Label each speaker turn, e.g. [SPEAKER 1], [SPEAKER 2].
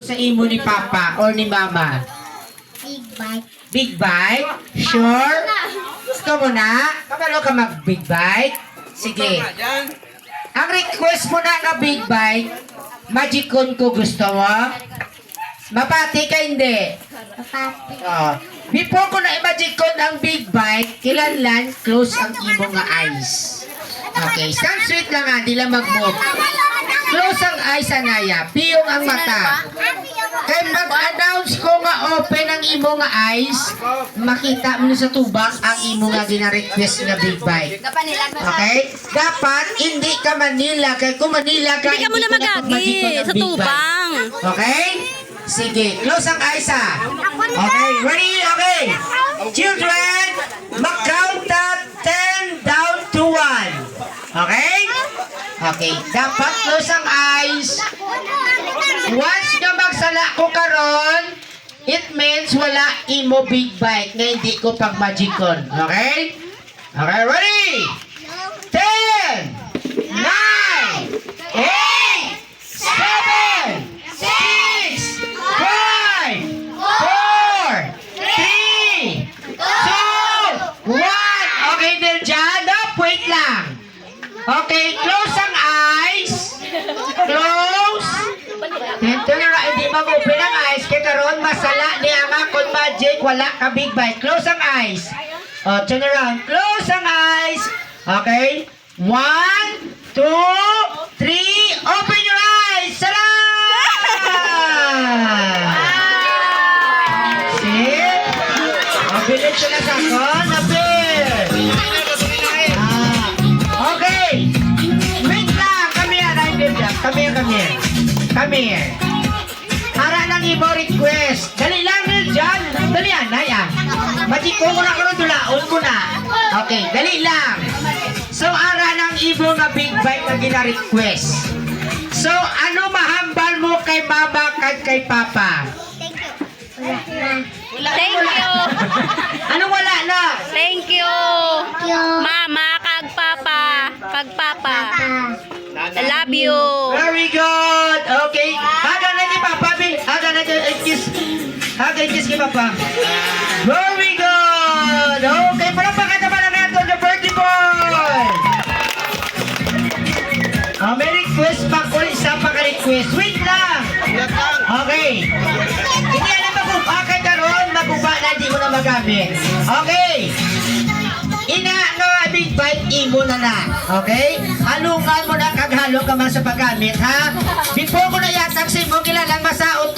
[SPEAKER 1] Sa imo ni Papa or ni Mama?
[SPEAKER 2] Big bite.
[SPEAKER 1] Big bite? Sure? Gusto mo na? Kabalo ka mag-big bite? Sige. Ang request mo na nga big bite, Magicon ko gusto mo? Mapati ka hindi?
[SPEAKER 2] Papati.
[SPEAKER 1] Oh. Before ko na i-Magicon ang big bite, kilanlan, close ang imo nga eyes. Okay, stand straight lang nga, di lang mag-move. Close ang eyes, Anaya. Piyong ang mata. Kaya mag-announce ko nga open ang imo nga eyes, makita mo sa tubak ang imo nga gina-request nga big bite. Okay? Dapat hindi ka Manila. Kaya kung Manila ka,
[SPEAKER 3] Hindi ka muna magagi sa tubang.
[SPEAKER 1] Okay? Sige, close ang eyes ha. Okay, ready? Okay. Children, mag-count up 10 down to 1. Okay? Okay, dapat close ang eyes. Once nga magsala ko karon, it means wala imo big bite nga hindi ko pag Magicon. Okay? Okay, ready? 10, 9, 8, 7, 6, 5, 4, 3, 2, 1. Okay, Diljan, wait lang. Okay, close ang eyes. Close. Hindi mag-open ang eyes. Kaya karoon masala ni Ama kung magic. Wala ka big bite. Close ang eyes. Turn around. Close ang eyes. Okay. 1, 2, 3. Open your eyes. Sara! See? Mabilis sila sa kon. Napil. Okay. Wait lang. Come here. Come here. Come here. Para lang imo request. Dali lang dyan. Dali yan. Naya. Magicon ko na karon dulaon ko na. Okay. Dali lang. So, ara lang imo nga big bite na gina-request. So, ano mahambal mo kay Mama kag kay Papa?
[SPEAKER 3] Thank you.
[SPEAKER 1] Ano wala na?
[SPEAKER 3] Thank you. Mama, kag Papa. Kag Papa. I love you.
[SPEAKER 1] Very good. Okay. Haga na ni Papa. Haga na kiss. Haga kiss kay Papa. Very good. Okay. Palapakita naman na natin the birthday boy. May request pa ko. Isa pa ka-request. Wait lang. Okay. Hindi na mag-upa karon. Mag-upa na hindi mo na magamit. Okay. Ina nga big bite imo na na. Okay? Halungan mo na kaghalo ka man sa paggamit ha. Before ko na yatag sa imo kilalang masaot